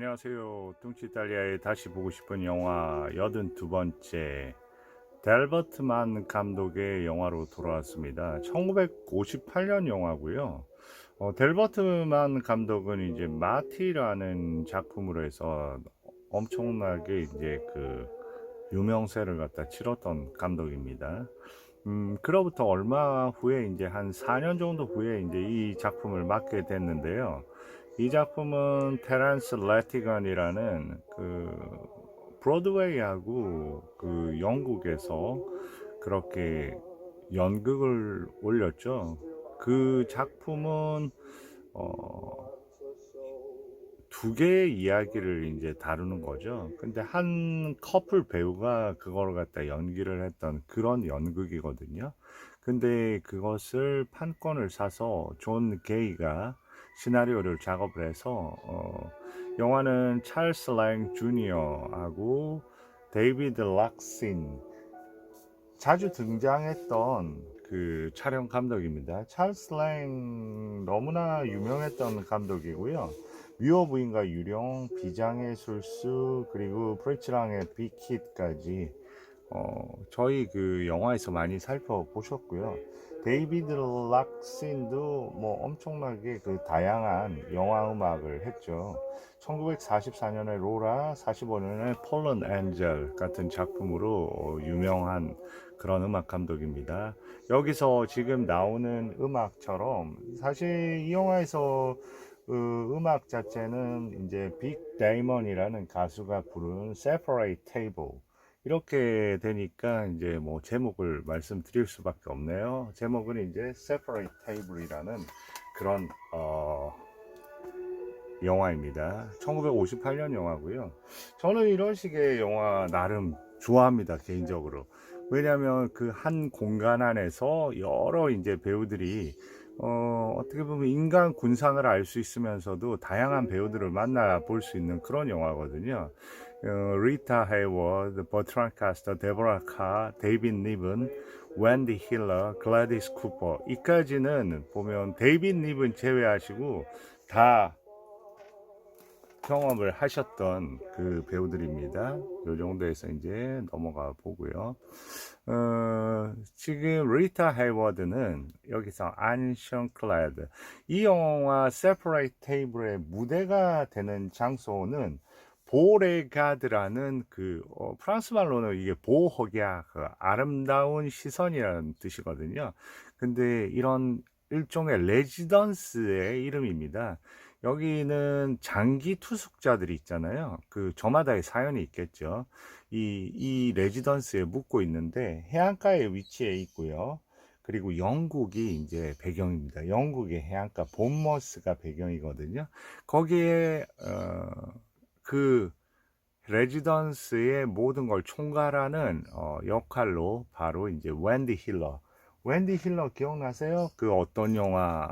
안녕하세요. 뚱치 이탈리아에 다시 보고 싶은 영화 82번째 델버트만 감독의 영화로 돌아왔습니다. 1958년 영화고요. 델버트만 감독은 이제 마티라는 작품으로 해서 엄청나게 이제 그 유명세를 갖다 치렀던 감독입니다. 그로부터 얼마 후에 이제 한 4년 정도 후에 이제 이 작품을 맡게 됐는데요. 이 작품은 테런스 레티건이라는 그 브로드웨이하고 그 영국에서 그렇게 연극을 올렸죠. 그 작품은 어, 두 개의 이야기를 이제 다루는 거죠. 근데 한 커플 배우가 그걸 갖다 연기를 했던 그런 연극이거든요. 근데 그것을 판권을 사서 존 게이가 시나리오를 작업을 해서 영화는 찰스 랭 주니어하고 데이비드 락신 자주 등장했던 그 촬영 감독입니다. 찰스 랭 너무나 유명했던 감독이고요. 뮤어 부인과 유령, 비장의 술수, 그리고 프리츠랑의 빅hit까지 저희 그 영화에서 많이 살펴보셨고요. 데이비드 락신도 뭐 엄청나게 그 다양한 영화 음악을 했죠. 1944년에 로라, 45년에 폴런 엔젤 같은 작품으로 유명한 그런 음악 감독입니다. 여기서 지금 나오는 음악처럼 사실 이 영화에서 그 음악 자체는 이제 빅 데이먼이라는 가수가 부른 Separate Table 이렇게 되니까 이제 뭐 제목을 말씀드릴 수밖에 없네요. 제목은 이제 Separate Table이라는 그런 영화입니다. 1958년 영화고요. 저는 이런 식의 영화 나름 좋아합니다, 개인적으로. 왜냐하면 그 한 공간 안에서 여러 이제 배우들이 어떻게 보면 인간 군상을 알 수 있으면서도 다양한 배우들을 만나 볼 수 있는 그런 영화거든요. 리타 헤이워드, 버트란 카스터, 데보라 카, 데이빗 니븐, 웬디 힐러, 글래디스 쿠퍼 이까지는 보면 데이빗 니븐 제외하시고 다 경험을 하셨던 그 배우들입니다. 요 정도에서 이제 넘어가 보고요. 지금 리타 헤이워드는 여기서 안션 클레드 이 영화 Separate Table의 무대가 되는 장소는 보레가드라는 그 프랑스 말로는 이게 보호기야 그 아름다운 시선이라는 뜻이거든요. 근데 이런 일종의 레지던스의 이름입니다. 여기는 장기 투숙자들이 있잖아요. 그 저마다의 사연이 있겠죠. 이 레지던스에 묵고 있는데 해안가에 위치해 있고요. 그리고 영국이 이제 배경입니다. 영국의 해안가 본머스가 배경이거든요. 거기에 그 레지던스의 모든 걸 총괄하는 역할로 바로 이제 웬디 힐러. 웬디 힐러 기억나세요? 그 어떤 영화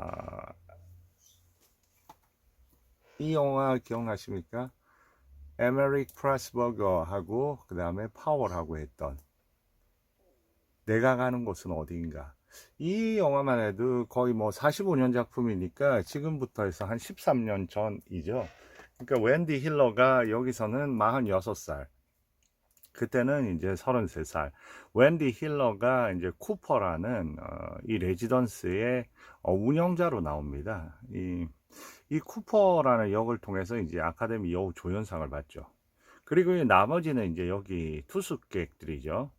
이 영화 기억나십니까? 에메릭 프라스버거하고 그 다음에 파월하고 했던 내가 가는 곳은 어디인가. 이 영화만 해도 거의 뭐 45년 작품이니까 지금부터 해서 한 13년 전이죠. 그러니까 웬디 힐러가 여기서는 46살. 그때는 이제 33살. 웬디 힐러가 이제 쿠퍼라는 이 레지던스의 운영자로 나옵니다. 이 쿠퍼라는 역을 통해서 이제 아카데미 여우 조연상을 받죠. 그리고 나머지는 이제 여기 투숙객들이죠.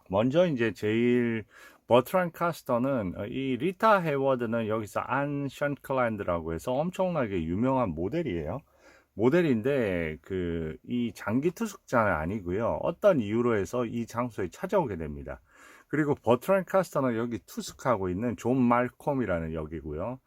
먼저 이제 제일 버트란 카스터는 이 리타 헤워드는 여기서 안 션클랜드라고 해서 엄청나게 유명한 모델이에요. 모델인데 그 이 장기 투숙자는 아니고요. 어떤 이유로 해서 이 장소에 찾아오게 됩니다. 그리고 버트란 카스터는 여기 투숙하고 있는 존 말콤이라는 역이고요.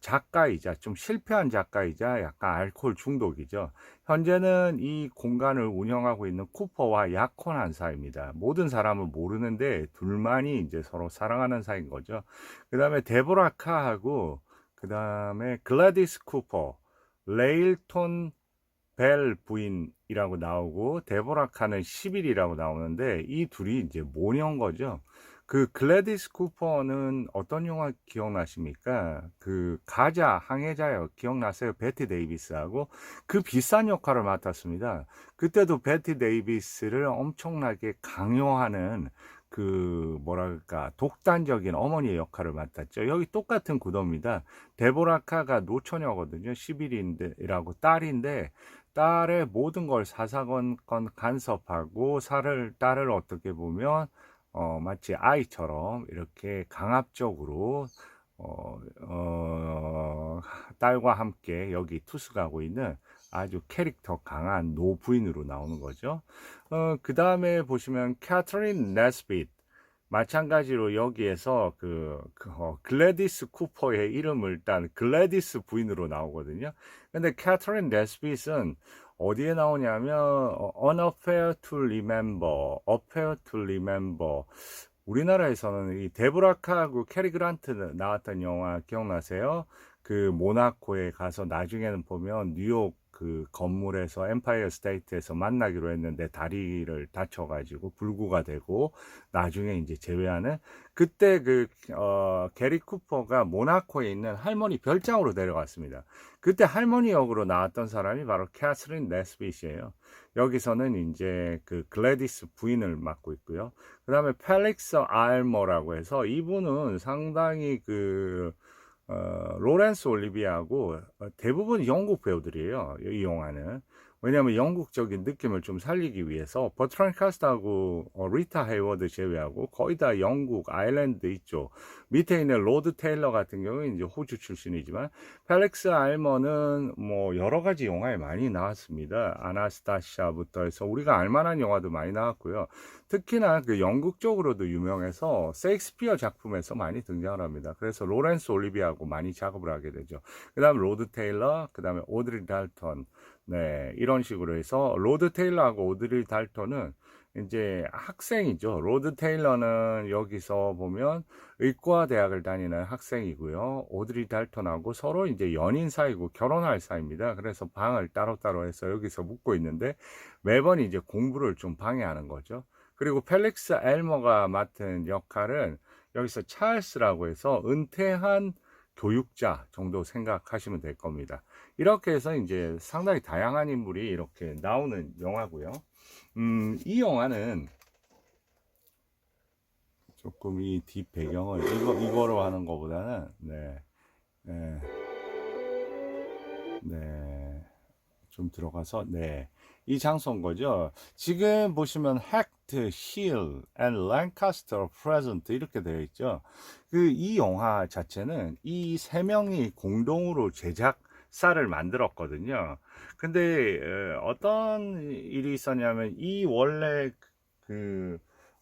작가이자 좀 실패한 작가이자 약간 알코올 중독이죠. 현재는 이 공간을 운영하고 있는 쿠퍼와 약혼한 사이입니다. 모든 사람은 모르는데 둘만이 이제 서로 사랑하는 사이인 거죠. 그 다음에 데보라 카하고 그 다음에 글래디스 쿠퍼, 레일톤 벨 부인이라고 나오고 데보라 카는 10일이라고 나오는데 이 둘이 이제 모녀인 거죠. 그 글래디스 쿠퍼는 어떤 영화 기억나십니까? 그 가자 항해자요. 기억나세요? 베티 데이비스하고 그 비싼 역할을 맡았습니다. 그때도 베티 데이비스를 엄청나게 강요하는 그 뭐랄까 독단적인 어머니의 역할을 맡았죠. 여기 똑같은 구도입니다. 데보라카가 노처녀거든요. 11인데라고 딸인데 딸의 모든 걸 사사건건 간섭하고 딸을 어떻게 보면 마치 아이처럼 이렇게 강압적으로 어, 어, 딸과 함께 여기 투숙하고 있는 아주 캐릭터 강한 노부인으로 나오는 거죠. 그 다음에 보시면 캐서린 네스빗. 마찬가지로 여기에서 글래디스 쿠퍼의 이름을 딴 글래디스 부인으로 나오거든요. 근데 캐서린 네스빗은 어디에 나오냐면 An Affair to Remember, Affair to Remember. 우리나라에서는 이 데브라카하고 캐리 그란트 나왔던 영화 기억나세요? 그 모나코에 가서 나중에는 보면 뉴욕 그 건물에서 엠파이어 스테이트에서 만나기로 했는데 다리를 다쳐가지고 불구가 되고 나중에 이제 제외하는 그때 게리 쿠퍼가 모나코에 있는 할머니 별장으로 데려갔습니다. 그때 할머니 역으로 나왔던 사람이 바로 캐서린 네스빗이에요. 여기서는 이제 그 글래디스 부인을 맡고 있고요. 그 다음에 펠릭스 알머라고 해서 이분은 상당히 로렌스 올리비아하고 대부분 영국 배우들이에요. 이 영화는. 왜냐하면 영국적인 느낌을 좀 살리기 위해서 버트런 카스트하고 리타 헤이워드 제외하고 거의 다 영국, 아일랜드 있죠. 밑에 있는 로드 테일러 같은 경우는 이제 호주 출신이지만 펠릭스 알머는 뭐 여러 가지 영화에 많이 나왔습니다. 아나스타시아부터 해서 우리가 알만한 영화도 많이 나왔고요. 특히나 그 영국 쪽으로도 유명해서 세익스피어 작품에서 많이 등장을 합니다. 그래서 로렌스 올리비아하고 많이 작업을 하게 되죠. 그 다음 로드 테일러, 그 다음에 오드리 달턴. 네, 이런 식으로 해서 로드 테일러하고 오드리 달턴은 이제 학생이죠. 로드 테일러는 여기서 보면 의과 대학을 다니는 학생이고요. 오드리 달턴하고 서로 이제 연인 사이고 결혼할 사이입니다. 그래서 방을 따로따로 해서 여기서 묵고 있는데 매번 이제 공부를 좀 방해하는 거죠. 그리고 펠릭스 엘머가 맡은 역할은 여기서 찰스라고 해서 은퇴한 교육자 정도 생각하시면 될 겁니다. 이렇게 해서 이제 상당히 다양한 인물이 이렇게 나오는 영화고요. 이 영화는 조금 이 뒷 배경을 이거로 하는 것보다는 네, 네, 좀 들어가서 이 장소인 거죠. 지금 보시면 헥트, 힐, 앤 랭카스터 프레젠트 이렇게 되어 있죠. 이 영화 자체는 이 세 명이 공동으로 제작사를 만들었거든요. 근데 어떤 일이 있었냐면 이 원래 그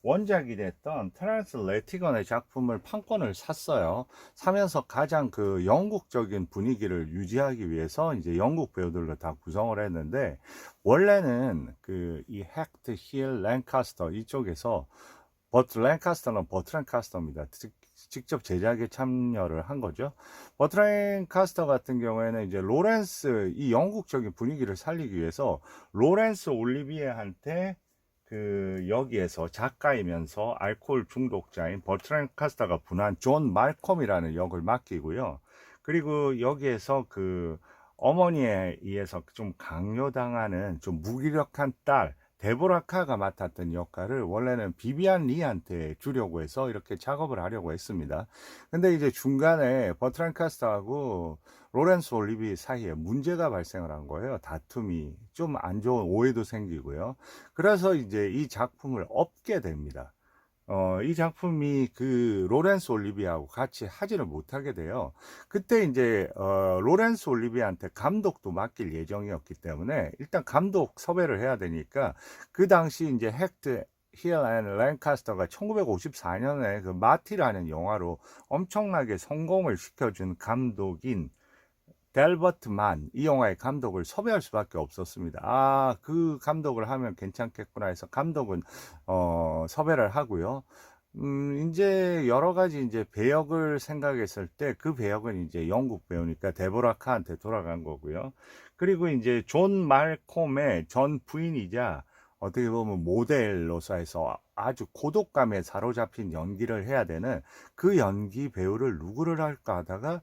원작이 됐던 트랜스 레티건의 작품을 판권을 샀어요. 사면서 가장 그 영국적인 분위기를 유지하기 위해서 이제 영국 배우들로 다 구성을 했는데 원래는 이 헥트, 힐, 랭카스터 이쪽에서 랭카스터는 버트 랭카스터입니다. 직접 제작에 참여를 한 거죠. 버트 랭카스터 같은 경우에는 이제 이 영국적인 분위기를 살리기 위해서 로렌스 올리비에한테 여기에서 작가이면서 알코올 중독자인 버트런 카스터가 분한 존 말콤이라는 역을 맡기고요. 그리고 여기에서 어머니에 의해서 좀 강요당하는 좀 무기력한 딸 데보라카가 맡았던 역할을 원래는 비비안 리한테 주려고 해서 이렇게 작업을 하려고 했습니다. 근데 이제 중간에 버트런 카스터하고 로렌스 올리비 사이에 문제가 발생을 한 거예요. 다툼이 좀 안 좋은 오해도 생기고요. 그래서 이제 이 작품을 업게 됩니다. 이 작품이 로렌스 올리비아하고 같이 하지를 못하게 돼요. 그때 이제 로렌스 올리비아한테 감독도 맡길 예정이었기 때문에 일단 감독 섭외를 해야 되니까 그 당시 이제 헥트 힐 앤 랭카스터가 1954년에 마티라는 영화로 엄청나게 성공을 시켜준 감독인 델버트만 이 영화의 감독을 섭외할 수밖에 없었습니다. 그 감독을 하면 괜찮겠구나 해서 감독은 섭외를 하고요. 이제 여러 가지 이제 배역을 생각했을 때 그 배역은 이제 영국 배우니까 데보라 카한테 돌아간 거고요. 그리고 이제 존 말콤의 전 부인이자 어떻게 보면 모델로서 해서 아주 고독감에 사로잡힌 연기를 해야 되는 그 연기 배우를 누구를 할까 하다가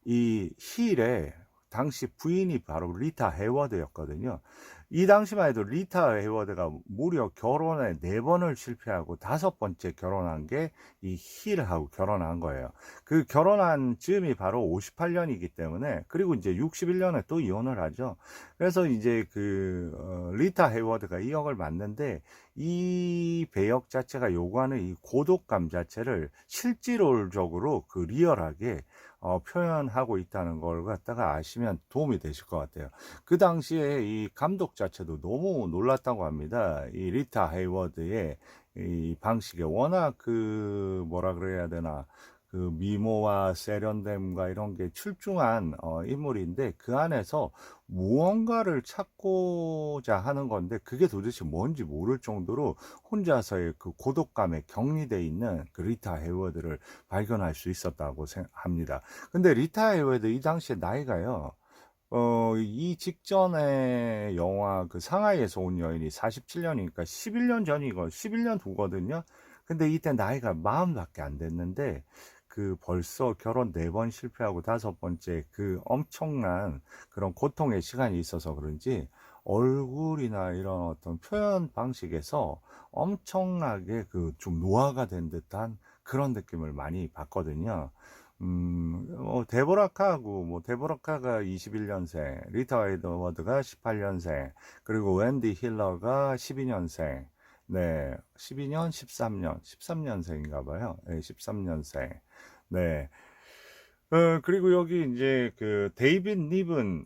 이 힐의 당시 부인이 바로 리타 해워드였거든요. 이 당시만 해도 리타 해워드가 무려 결혼에 4번을 실패하고 5번째 결혼한 게 이 힐하고 결혼한 거예요. 그 결혼한 즈음이 바로 58년이기 때문에, 그리고 이제 61년에 또 이혼을 하죠. 그래서 이제 리타 해워드가 이 역을 맡는데, 이 배역 자체가 요구하는 이 고독감 자체를 실질적으로 리얼하게 표현하고 있다는 걸 갖다가 아시면 도움이 되실 것 같아요. 그 당시에 이 감독 자체도 너무 놀랐다고 합니다. 이 리타 헤이워드의 이 방식에 워낙 뭐라 그래야 되나, 미모와 세련됨과 이런 게 출중한 인물인데, 그 안에서 무언가를 찾고자 하는 건데 그게 도대체 뭔지 모를 정도로 혼자서의 그 고독감에 격리돼 있는 그 리타 해워드를 발견할 수 있었다고 합니다. 근데 리타 해워드 이 당시에 나이가요, 이 직전에 영화 상하이에서 온 여인이 47년이니까 11년 전이고 11년 후거든요. 근데 이때 나이가 40밖에 안 됐는데 벌써 결혼 4번 실패하고 5번째 엄청난 그런 고통의 시간이 있어서 그런지 얼굴이나 이런 어떤 표현 방식에서 엄청나게 좀 노화가 된 듯한 그런 느낌을 많이 받거든요. 데보라카가 21년생, 리타 에드워드가 18년생, 그리고 웬디 힐러가 12년생, 네, 12년, 13년생인가 봐요. 네, 13년생. 네. 그리고 여기 이제 데이빗 닙은,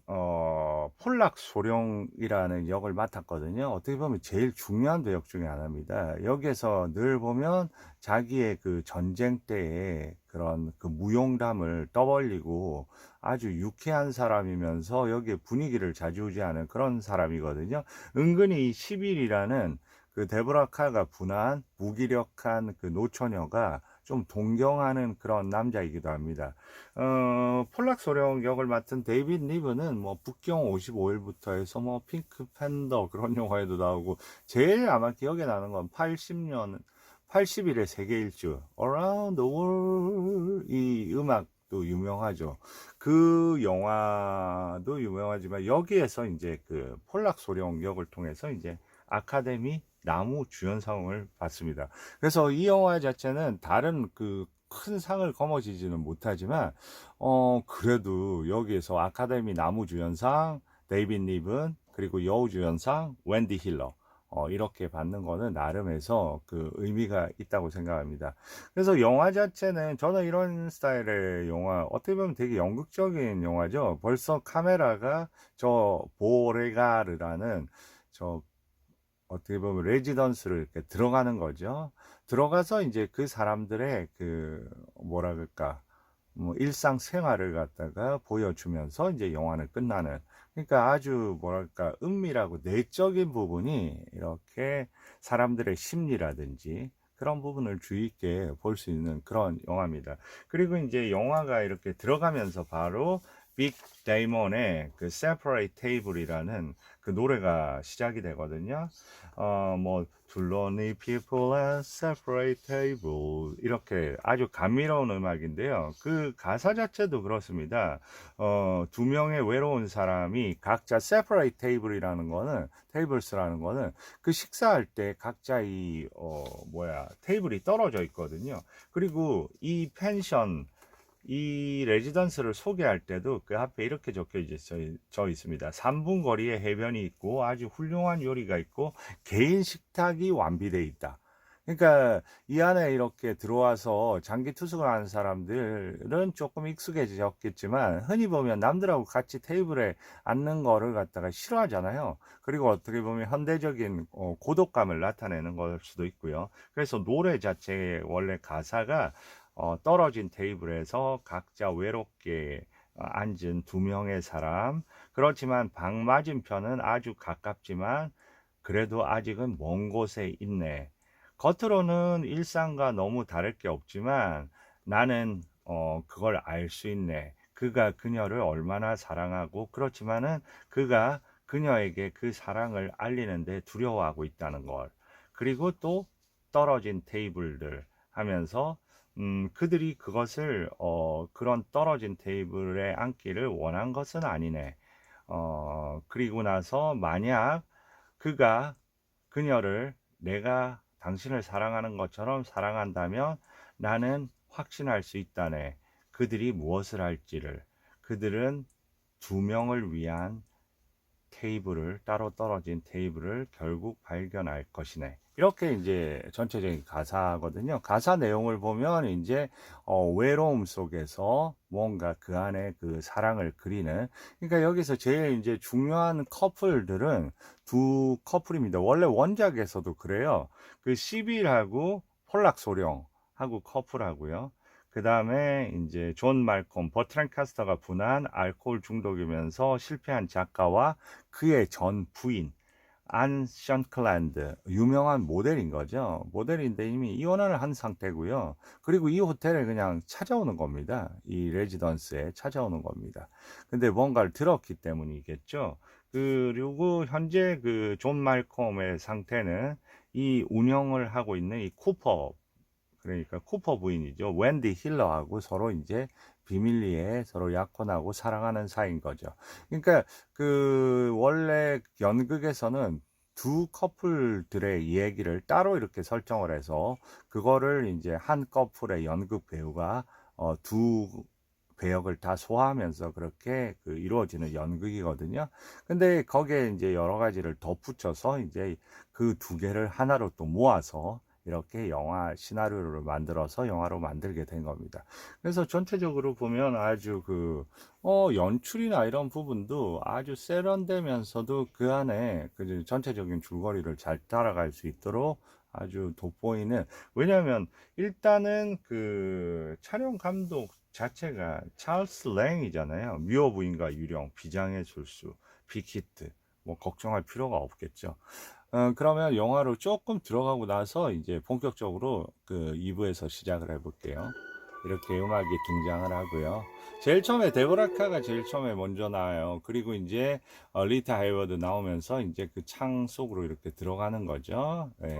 폴락 소룡이라는 역을 맡았거든요. 어떻게 보면 제일 중요한 배역 중에 하나입니다. 여기에서 늘 보면 자기의 전쟁 때의 그런 무용담을 떠벌리고 아주 유쾌한 사람이면서 여기에 분위기를 좌지우지하는 그런 사람이거든요. 은근히 11이라는 데보라 칼가 분한 무기력한 노처녀가 좀 동경하는 그런 남자이기도 합니다. 폴락 소령 역을 맡은 데이빗 리브는 뭐 북경 55일부터 해서 뭐 핑크 팬더 그런 영화에도 나오고, 제일 아마 기억에 나는 건 80일의 세계 일주 Around the World, 이 음악도 유명하죠. 그 영화도 유명하지만 여기에서 이제 폴락 소령 역을 통해서 이제 아카데미 나무 주연상을 받습니다. 그래서 이 영화 자체는 다른 큰 상을 거머쥐지는 못하지만, 그래도 여기에서 아카데미 나무 주연상, 데이빗 닙은, 그리고 여우 주연상, 웬디 힐러, 이렇게 받는 거는 나름에서 의미가 있다고 생각합니다. 그래서 영화 자체는, 저는 이런 스타일의 영화, 어떻게 보면 되게 연극적인 영화죠. 벌써 카메라가 보레가르라는 어떻게 보면 레지던스를 이렇게 들어가는 거죠. 들어가서 이제 그 사람들의 뭐라 그럴까, 뭐 일상 생활을 갖다가 보여주면서 이제 영화는 끝나는. 그러니까 아주 뭐랄까 은밀하고 내적인 부분이 이렇게 사람들의 심리라든지 그런 부분을 주의 있게 볼 수 있는 그런 영화입니다. 그리고 이제 영화가 이렇게 들어가면서 바로 빅 데이먼의 Separate Table이라는 노래가 시작이 되거든요. 뭐 둘러니 people at separate table, 이렇게 아주 감미로운 음악인데요. 가사 자체도 그렇습니다. 2명의 외로운 사람이 각자 separate table이라는 거는, tables라는 거는 식사할 때 각자 테이블이 떨어져 있거든요. 그리고 이 펜션, 이 레지던스를 소개할 때도 앞에 이렇게 적혀 있습니다. 3분 거리에 해변이 있고 아주 훌륭한 요리가 있고 개인 식탁이 완비되어 있다. 그러니까 이 안에 이렇게 들어와서 장기 투숙을 하는 사람들은 조금 익숙해졌겠지만, 흔히 보면 남들하고 같이 테이블에 앉는 거를 갖다가 싫어하잖아요. 그리고 어떻게 보면 현대적인 고독감을 나타내는 걸 수도 있고요. 그래서 노래 자체의 원래 가사가 떨어진 테이블에서 각자 외롭게 앉은 2명의 사람, 그렇지만 방 맞은편은 아주 가깝지만 그래도 아직은 먼 곳에 있네. 겉으로는 일상과 너무 다를 게 없지만 나는 그걸 알 수 있네. 그가 그녀를 얼마나 사랑하고, 그렇지만은 그가 그녀에게 그 사랑을 알리는데 두려워하고 있다는 걸. 그리고 또 떨어진 테이블들 하면서 그들이 그것을 그런 떨어진 테이블에 앉기를 원한 것은 아니네. 그리고 나서 만약 그가 그녀를 내가 당신을 사랑하는 것처럼 사랑한다면 나는 확신할 수 있다네. 그들이 무엇을 할지를. 그들은 두 명을 위한 테이블을, 따로 떨어진 테이블을 결국 발견할 것이네. 이렇게 이제 전체적인 가사거든요. 가사 내용을 보면 이제 외로움 속에서 뭔가 그 안에 그 사랑을 그리는. 그러니까 여기서 제일 이제 중요한 커플들은 두 커플입니다. 원래 원작에서도 그래요. 그 시빌하고 폴락 소령하고 커플하고요. 그 다음에 이제 존 말콤, 버트란 카스터가 분한 알코올 중독이면서 실패한 작가와 그의 전 부인 안 션클랜드, 유명한 모델인 거죠. 모델인데 이미 이혼을 한 상태고요. 그리고 이 호텔에 그냥 찾아오는 겁니다. 이 레지던스에 찾아오는 겁니다. 근데 뭔가를 들었기 때문이겠죠. 그리고 현재 그 존 말콤의 상태는 이 운영을 하고 있는 이 쿠퍼, 그러니까 쿠퍼 부인이죠. 웬디 힐러하고 서로 이제 비밀리에 서로 약혼하고 사랑하는 사이인 거죠. 그러니까 그 원래 연극에서는 두 커플들의 이야기를 따로 이렇게 설정을 해서 그거를 이제 한 커플의 연극 배우가 두 배역을 다 소화하면서 그렇게 그 이루어지는 연극이거든요. 근데 거기에 이제 여러 가지를 덧붙여서 이제 그 두 개를 하나로 또 모아서 이렇게 영화 시나리오를 만들어서 영화로 만들게 된 겁니다. 그래서 전체적으로 보면 아주 그 연출이나 이런 부분도 아주 세련되면서도 그 안에 그 전체적인 줄거리를 잘 따라갈 수 있도록 아주 돋보이는. 왜냐하면 일단은 그 촬영 감독 자체가 찰스 랭이잖아요. 미워 부인과 유령, 비장의 술수, 빅히트. 뭐 걱정할 필요가 없겠죠. 그러면 영화로 조금 들어가고 나서 이제 본격적으로 그 2부에서 시작을 해볼게요. 이렇게 음악이 등장을 하고요. 제일 처음에 데보라카가 제일 처음에 먼저 나와요. 그리고 이제 리타 하이워드 나오면서 이제 그 창 속으로 이렇게 들어가는 거죠. 네,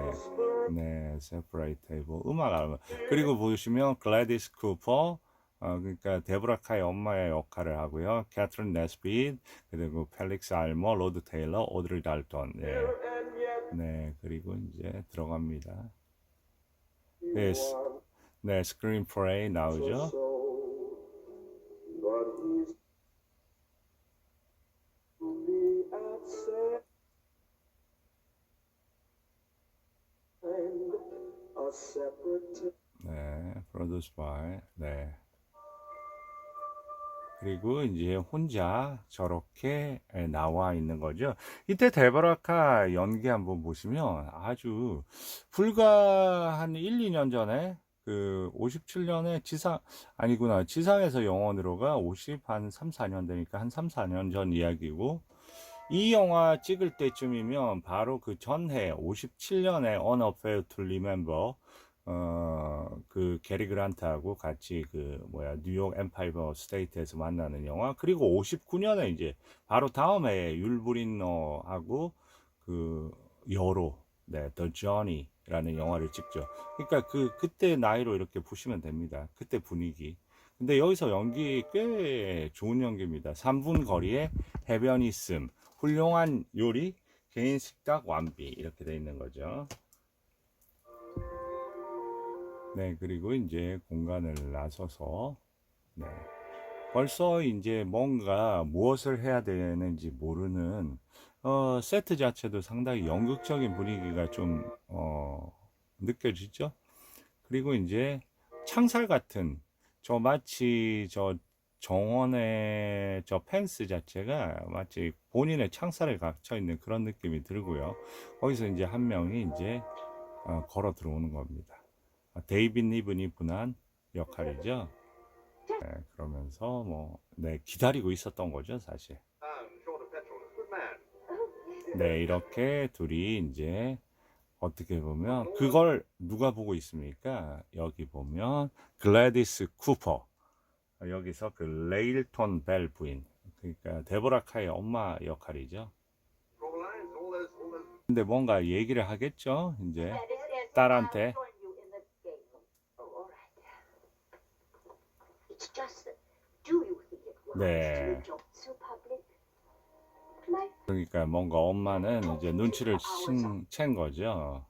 네, 세퍼레이트 테이블 음악 알면. 그리고 보시면 글래디스 쿠퍼, 그러니까 데보라카의 엄마의 역할을 하고요. 캐트린 네스빗, 그리고 펠릭스 알머, 로드 테일러, 오드리 달턴. 네. 네, 그리고 이제 들어갑니다. 네, 네, 스크린 프레이 나오죠. 네, produced by. 네. 그리고 이제 혼자 저렇게 나와 있는 거죠. 이때 데버라카 연기 한번 보시면 아주 불과 한 1, 2년 전에 그 57년에 지상 아니구나. 지상에서 영원으로가 50 한 3, 4년 되니까 한 3, 4년 전 이야기고 이 영화 찍을 때쯤이면 바로 그 전해 57년에 On a Fair to Remember 그 게리 그란트하고 같이 그 뭐야 뉴욕 엠파이어 스테이트에서 만나는 영화. 그리고 59년에 이제 바로 다음 해에 율브린너하고 그 여로, 네, The Journey라는 영화를 찍죠. 그러니까 그때 나이로 이렇게 보시면 됩니다. 그때 분위기. 근데 여기서 연기 꽤 좋은 연기입니다. 3분 거리에 해변 있음, 훌륭한 요리, 개인 식탁 완비 이렇게 돼 있는 거죠. 네, 그리고 이제 공간을 나서서, 네. 벌써 이제 뭔가 무엇을 해야 되는지 모르는, 세트 자체도 상당히 연극적인 분위기가 좀, 느껴지죠? 그리고 이제 창살 같은, 저 마치 저 정원의 저 펜스 자체가 마치 본인의 창살에 갇혀 있는 그런 느낌이 들고요. 거기서 이제 한 명이 이제, 걸어 들어오는 겁니다. 데이빗 니븐이 분한 역할이죠. 네, 그러면서 뭐, 네, 기다리고 있었던 거죠, 사실. 네, 이렇게 둘이 이제 어떻게 보면 그걸 누가 보고 있습니까? 여기 보면 글래디스 쿠퍼, 여기서 그 레일톤 벨 부인, 그러니까 데보라 카의 엄마 역할이죠. 근데 뭔가 얘기를 하겠죠, 이제 딸한테. 네. 그러니까 뭔가 엄마는 이제 눈치를 챈 거죠.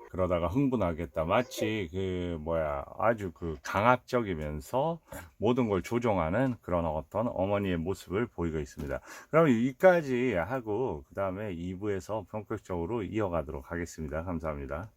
그러다가 흥분하겠다. 마치 그 뭐야 아주 그 강압적이면서 모든 걸 조종하는 그런 어떤 어머니의 모습을 보이고 있습니다. 그럼 여기까지 하고 그 다음에 2부에서 본격적으로 이어가도록 하겠습니다. 감사합니다.